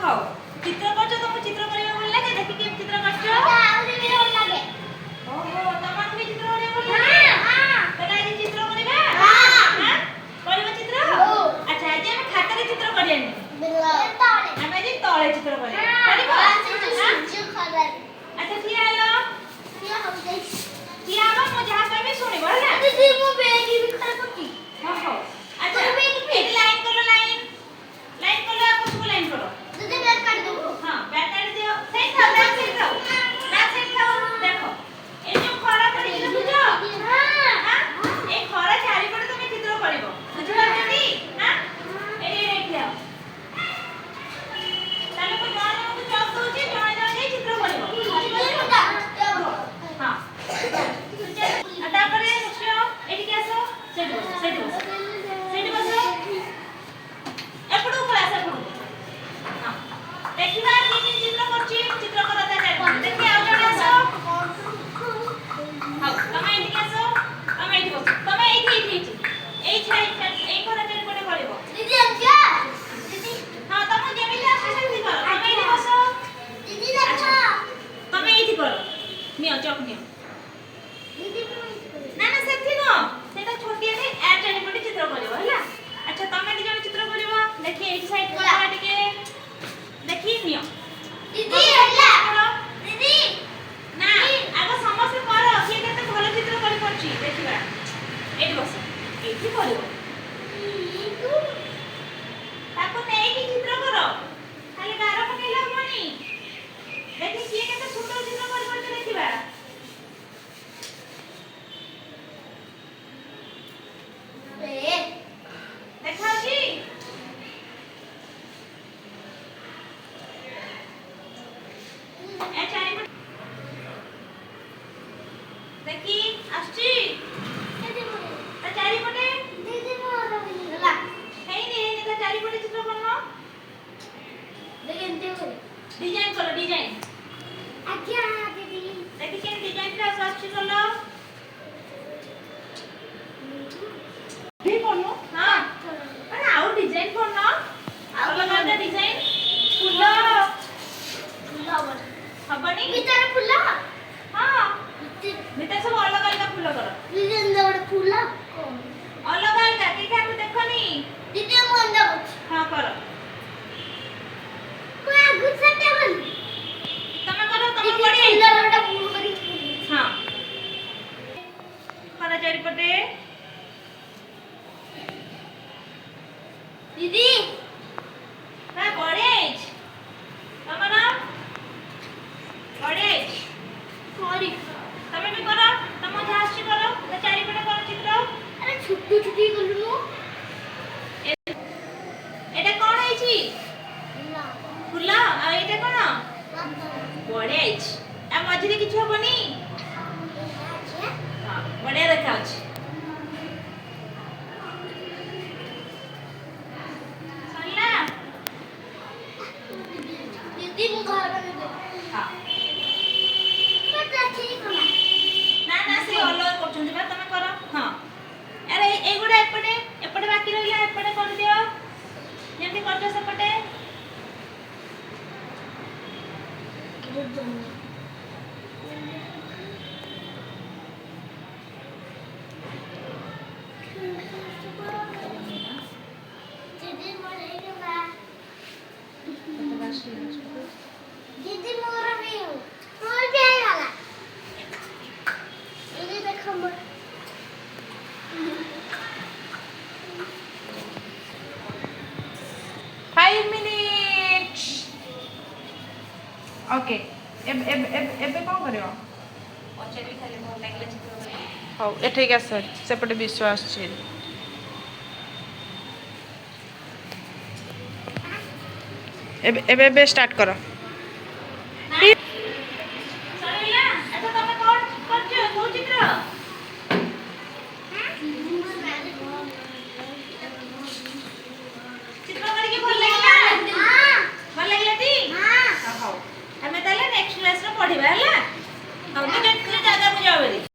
हो चित्र करछ तुम चित्र करिया बोल लागे देखि के चित्र करछ आउरी भी बोल लागे ओहो तमन भी चित्र करिया बोल लागे हां तला जी चित्र करिबा हां करिबा चित्र अच्छा आज हम खाता रे चित्र करियानी बिल्ला तळे हम आज तळे चित्र करिया करिबा सूर्य खबर अच्छा ठीक आलो ठीक हो जाई ठीक आलो मु जहा कहबे सुनिबो होला दीदी मु बेगी भी खरा करती हो अच्छा एक लाइन करो लाइन करो आप उसको लाइन करो दीदी बैक काट दो हां बैक काट दियो सही था बैक साइड खाओ देखो ए जो खरा करी बुझो हां ए खरा चारि पटे तुम चित्र करिवो बुझला जदी हां ए देख लियो ताले को जाने को चौक दोची जाने चित्र करिवो हां अटा करे मुखियो एठी के आसो सेठी बसो एपडू क्लास एपडू हां देखिबा कि चित्र करछि चित्र करता जाय देखि आ जणे आसो हां तमे एठी आसो तमे एठी बसो तमे एठी एई छाई एई कोना तेरे कोने करबो दीदी आज्ञा दीदी हां तमे जेमिति आसो सेमिति करो तमे एठी बसो दीदी देखो तमे एठी करो नियो चौक नियो दीदी ना ना सेठी नो सेटा छोटिया ने ए चारि पटे चित्र करबो हला अच्छा तमे दी जण चित्र करबो देखि एई साइड करा टिके देखि नियो दीदी हला दीदी ना आगो समस्त करो के केते भलो चित्र करि परछि देखिबा एठी बस एठी करबो ताको नेई की चित्र करो खाली गार पकेला मनी देखि के केते सुंदर चित्र करि परछि देखिबा देखा जी ए चारि पटे देखी आछी दीदी मोरे ता चारि पटे दीदी मोर होला हेई ता चारि पटे चित्र करनो देखि एंते करे डिजाइन करो डिजाइन आज्ञा दीदी देखि के डिजाइन ता आछी करलो भी करनो हां अरे आउ डिजाइन करनो आउ लगा डिजाइन फूल हबनी भीतर फूल हां भीतर सब अलग अलग फूल करो दीदी अंदर बड़ फूल अलग अलग के क्या देखनी दीदी मु अंदर हां करो कोई आगु सटे बन तमे करो तमे बड़ी अंदर बड़ फूल करी हां करा चारि पटे दीदी ना बड़ेज तमरा बड़ेज सॉरी तमे भी करो तम जास्ती करो त चारि पटे करो चित्र अरे छुट्टी छुट्टी करलु एटा कोन है छी फुला आ एटा कोन बड़ेज आ मझिरे किछ होबनी हां बड़े देखा अछि दीदी मु घर बने दे हां पता ठीक ना ना ना से अलग करछन बा तमे करो हां अरे एगुडा एपटे बाकी रहिला एपटे कर दियो जेमति करछो सेपटे दीदी मोरे के बा दीदी मोरा भी मोर जाए वाला दीदी देखो मोर 5 minutes ओके एबे कौन करियो पछे भी खाली मोर लागले चित्र करी हां एठे के सर सेपटे विश्वास छी एबे स्टार्ट करो